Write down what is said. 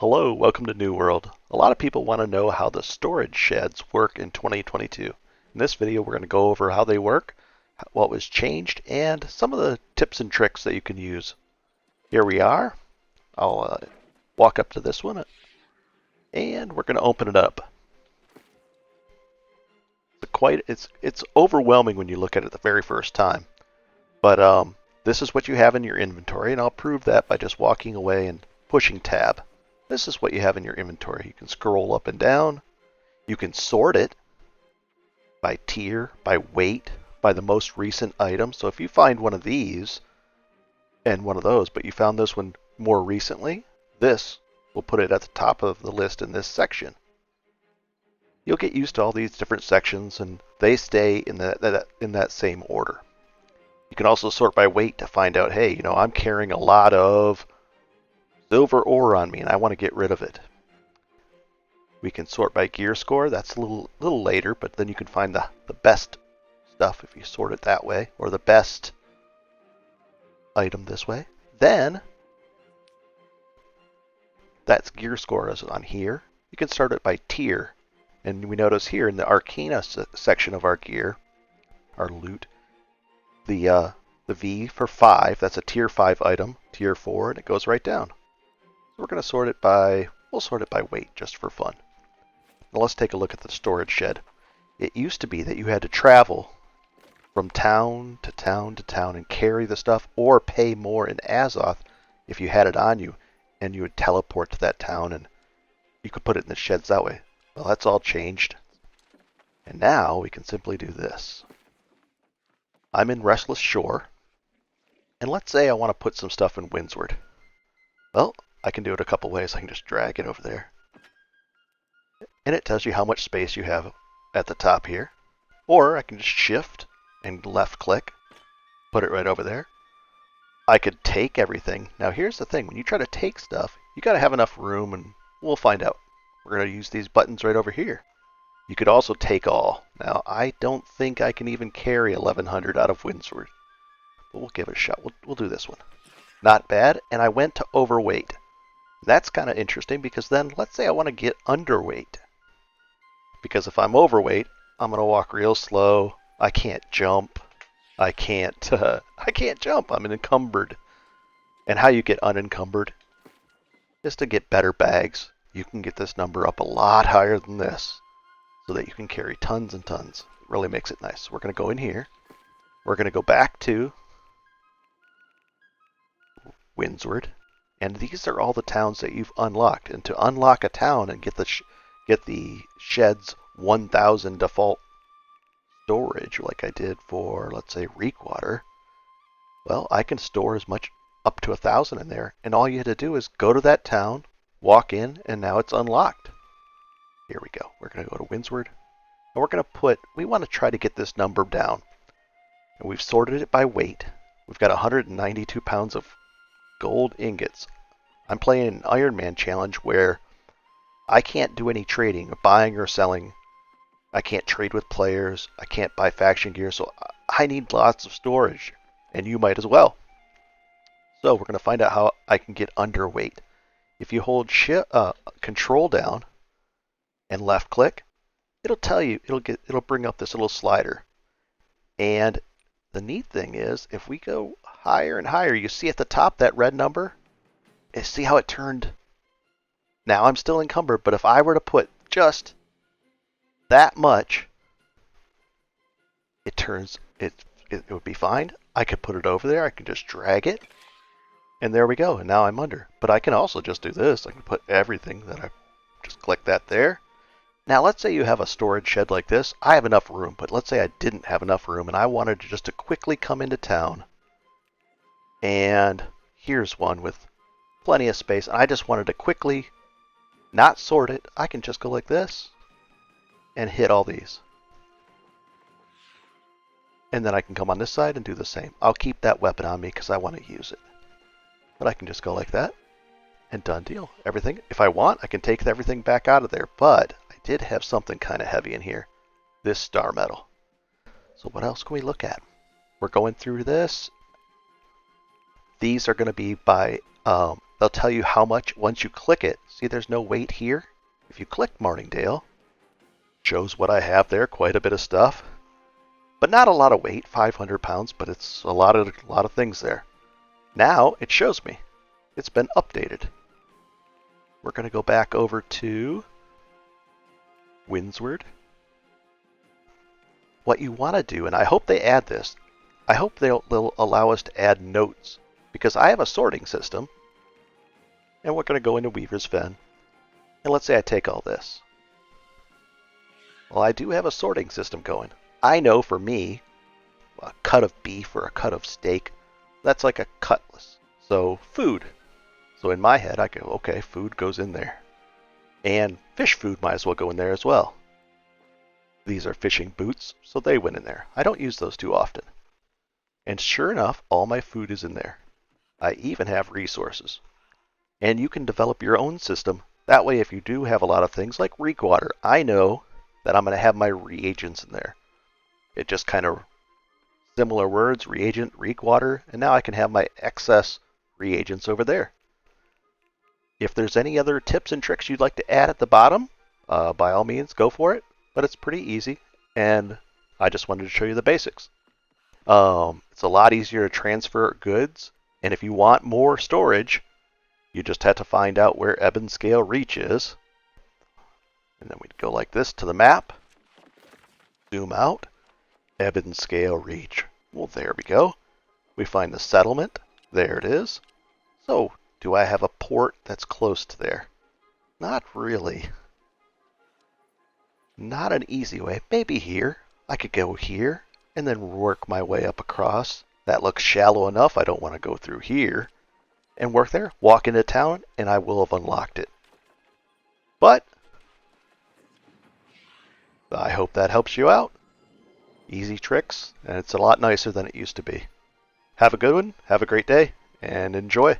Hello, welcome to New World. A lot of people want to know how the storage sheds work in 2022. In this video, we're going to go over how they work, what was changed, and some of the tips and tricks that you can use. Here we are. I'll walk up to this one, and we're going to open it up. It's overwhelming when you look at it the very first time, but this is what you have in your inventory, and I'll prove that by just walking away and pushing tab. This is what you have in your inventory. You can scroll up and down. You can sort it by tier, by weight, by the most recent item. So if you find one of these and one of those, but you found this one more recently, this will put it at the top of the list in this section. You'll get used to all these different sections, and they stay in that same order. You can also sort by weight to find out, hey, I'm carrying a lot of silver ore on me and I want to get rid of it. We can sort by gear score. That's a little later, but then you can find the best stuff if you sort it that way, or the best item this way. Then that's gear score is on here. You can sort it by tier, and we notice here in the Arcana section of our gear, our loot, the V for 5, that's a tier 5 item, tier 4, and it goes right down. So we're going to sort it by, we'll sort it by weight just for fun. Now let's take a look at the storage shed. It used to be that you had to travel from town to town to town and carry the stuff, or pay more in Azoth if you had it on you, and you would teleport to that town and you could put it in the sheds that way. Well, that's all changed. And now we can simply do this. I'm in Restless Shore, and let's say I want to put some stuff in Windsward. Well, I can do it a couple ways. I can just drag it over there. And it tells you how much space you have at the top here. Or I can just shift and left click, put it right over there. I could take everything. Now here's the thing, when you try to take stuff, you gotta have enough room, and we'll find out. We're gonna use these buttons right over here. You could also take all. Now I don't think I can even carry 1100 out of Windsward, but we'll give it a shot. We'll do this one. Not bad, and I went to overweight. That's kind of interesting because then let's say I want to get underweight. Because if I'm overweight, I'm going to walk real slow. I can't jump. I can't jump. I'm encumbered. And how you get unencumbered is to get better bags. You can get this number up a lot higher than this so that you can carry tons and tons. It really makes it nice. We're going to go in here. We're going to go back to Windsward. And these are all the towns that you've unlocked. And to unlock a town and get the shed's 1000 default storage, like I did for, let's say, Reekwater, well, I can store as much up to 1000 in there. And all you had to do is go to that town, walk in, and now it's unlocked. Here we go. We're going to go to Windsward. And we're going to we want to try to get this number down. And we've sorted it by weight. We've got 192 pounds of gold ingots. I'm playing an Iron Man challenge where I can't do any trading, or buying or selling. I can't trade with players. I can't buy faction gear, so I need lots of storage, and you might as well. So we're going to find out how I can get underweight. If you hold Control down and left click, it'll tell you, it'll bring up this little slider. And the neat thing is, if we go higher and higher, you see at the top that red number? See how it turned? Now I'm still encumbered, but if I were to put just that much, it would be fine. I could put it over there. I could just drag it, and there we go. And now I'm under. But I can also just do this. I can put everything that I just click that there. Now let's say you have a storage shed like this. I have enough room, but let's say I didn't have enough room and I wanted to quickly come into town. And here's one with plenty of space, and I just wanted to quickly not sort it. I can just go like this and hit all these. And then I can come on this side and do the same. I'll keep that weapon on me because I want to use it. But I can just go like that and done deal. Everything, if I want, I can take everything back out of there, but I did have something kind of heavy in here. This star metal. So what else can we look at? We're going through this. These are going to be by they'll tell you how much once you click it. See, there's no weight here. If you click Martingale, shows what I have there, quite a bit of stuff. But not a lot of weight, 500 pounds, but it's a lot of things there. Now it shows me. It's been updated. We're going to go back over to Windsward. What you want to do, and I hope they add this, I hope they'll allow us to add notes, because I have a sorting system, and we're going to go into Weaver's Fen, and let's say I take all this. Well, I do have a sorting system going. I know for me, a cut of beef or a cut of steak, that's like a cutlass. So food. So in my head, I go, okay, food goes in there. And fish food might as well go in there as well. These are fishing boots, so they went in there. I don't use those too often. And sure enough, all my food is in there. I even have resources. And you can develop your own system. That way, if you do have a lot of things like reek water, I know that I'm going to have my reagents in there. It just kind of similar words, reagent, reek water, and now I can have my excess reagents over there. If there's any other tips and tricks you'd like to add at the bottom, by all means, go for it. But it's pretty easy, and I just wanted to show you the basics. It's a lot easier to transfer goods, and if you want more storage, you just have to find out where ebb and scale reach is. And then we'd go like this to the map, zoom out, ebb and scale reach. Well, there we go. We find the settlement. There it is. So, do I have a port that's close to there? Not really. Not an easy way. Maybe here. I could go here and then work my way up across. That looks shallow enough. I don't want to go through here. And work there, walk into town, and I will have unlocked it. But I hope that helps you out. Easy tricks, and it's a lot nicer than it used to be. Have a good one, have a great day, and enjoy.